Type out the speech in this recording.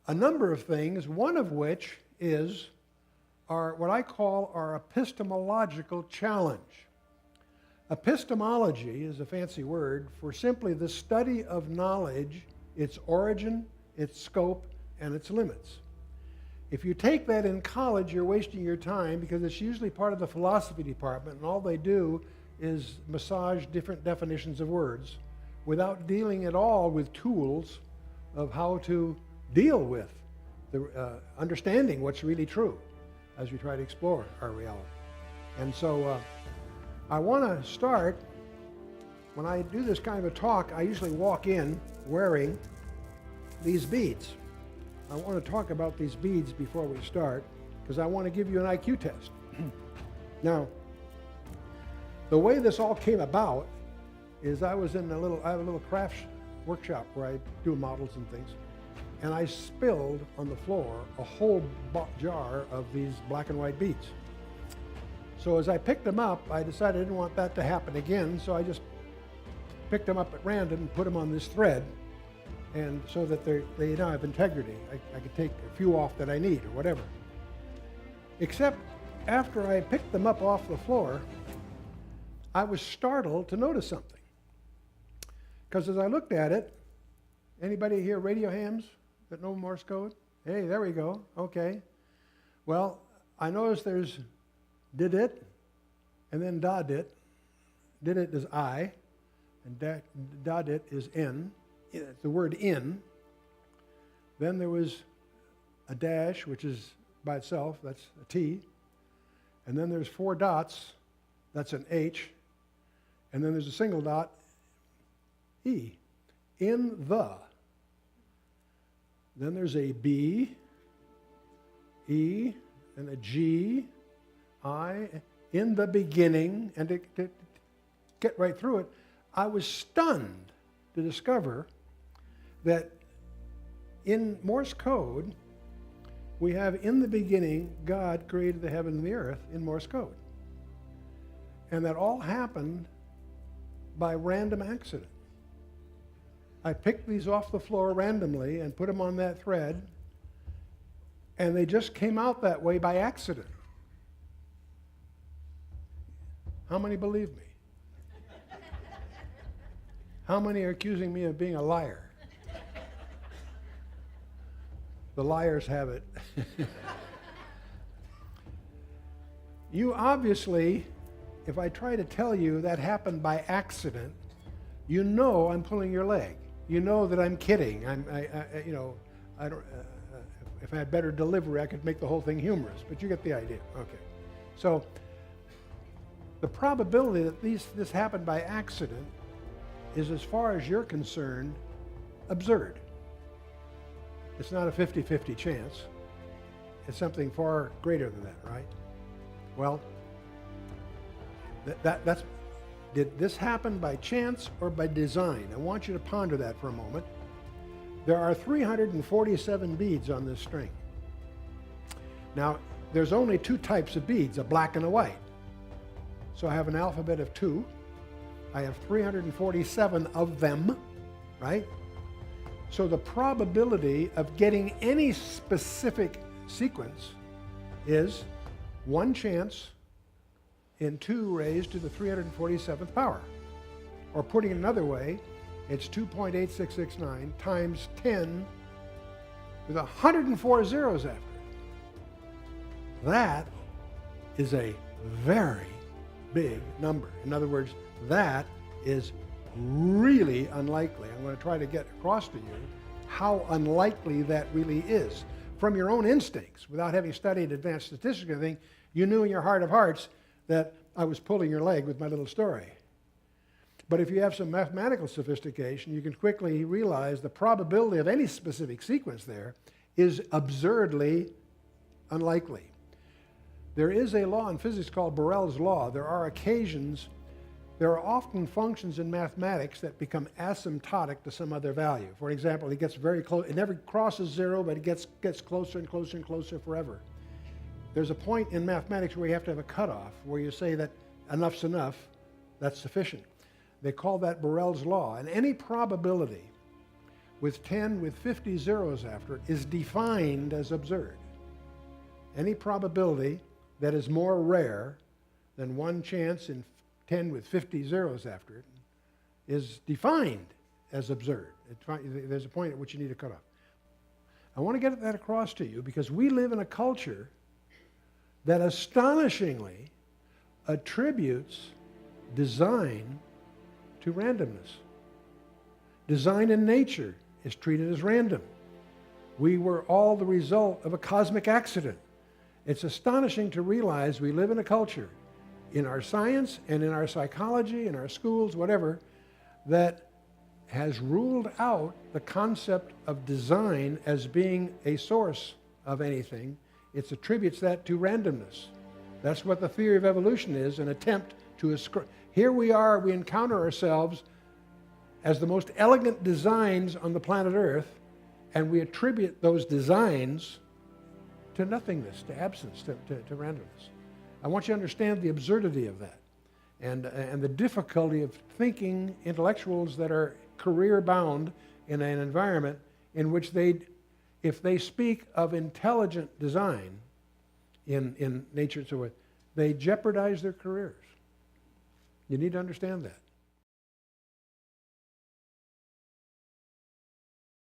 a number of things, one of which is what I call our epistemological challenge. Epistemology is a fancy word for simply the study of knowledge, its origin, its scope, and its limits. If you take that in college, you're wasting your time because it's usually part of the philosophy department, and all they do is massage different definitions of words without dealing at all with tools of how to deal with the understanding what's really true as we try to explore our reality. And so I want to start, when I do this kind of a talk, I usually walk in wearing these beads. I want to talk about these beads before we start because I want to give you an IQ test. Now, the way this all came about is I have a little crafts workshop where I do models and things, and I spilled on the floor a whole jar of these black and white beads. So as I picked them up, I decided I didn't want that to happen again, so I just picked them up at random and put them on this thread, and so that they now have integrity. I could take a few off that I need or whatever. Except after I picked them up off the floor, I was startled to notice something. Because as I looked at it, anybody here radio hams that know Morse code? Hey, there we go. Okay. Well, I noticed there's did it, and then da dit. Did it is I, and da dit is N. The word in. Then there was a dash, which is by itself, that's a T. And then there's 4 dots, that's an H. And then there's a single dot, E. In the. Then there's a B, E, and a G, I, in the beginning. And to get right through it, I was stunned to discover that in Morse code, we have in the beginning, God created the heaven and the earth in Morse code. And that all happened by random accident. I picked these off the floor randomly and put them on that thread, and they just came out that way by accident. How many believe me? How many are accusing me of being a liar? The liars have it. You obviously, if I try to tell you that happened by accident, you know I'm pulling your leg. You know that I'm kidding. If I had better delivery, I could make the whole thing humorous, but you get the idea. Okay. So the probability that this happened by accident is, as far as you're concerned, absurd. It's not a 50-50 chance. It's something far greater than that, right? Well, that's did this happen by chance or by design? I want you to ponder that for a moment. There are 347 beads on this string. Now, there's only 2 types of beads, a black and a white. So I have an alphabet of 2. I have 347 of them, right? So the probability of getting any specific sequence is 1 chance in 2 raised to the 347th power. Or putting it another way, it's 2.8669 times 10 with 104 zeros after it. That is a very big number. In other words, that is really unlikely. I'm going to try to get across to you how unlikely that really is. From your own instincts, without having studied advanced statistics or anything, you knew in your heart of hearts that I was pulling your leg with my little story. But if you have some mathematical sophistication, you can quickly realize the probability of any specific sequence there is absurdly unlikely. There is a law in physics called Borel's law. There are often functions in mathematics that become asymptotic to some other value. For example, it gets very close. It never crosses 0, but it gets closer and closer and closer forever. There's a point in mathematics where you have to have a cutoff, where you say that enough's enough, that's sufficient. They call that Borel's law. And any probability with 10 with 50 zeros after it is defined as absurd. Any probability that is more rare than one chance in 10 with 50 zeros after it is defined as absurd. There's a point at which you need to cut off. I want to get that across to you because we live in a culture that astonishingly attributes design to randomness. Design in nature is treated as random. We were all the result of a cosmic accident. It's astonishing to realize we live in a culture, in our science and in our psychology, in our schools, whatever, that has ruled out the concept of design as being a source of anything. It attributes that to randomness. That's what the theory of evolution is, an attempt to ascribe. Here we are, we encounter ourselves as the most elegant designs on the planet Earth, and we attribute those designs to nothingness, to absence, to randomness. I want you to understand the absurdity of that and the difficulty of thinking intellectuals that are career-bound in an environment in which if they speak of intelligent design in nature and so forth, they jeopardize their careers. You need to understand that.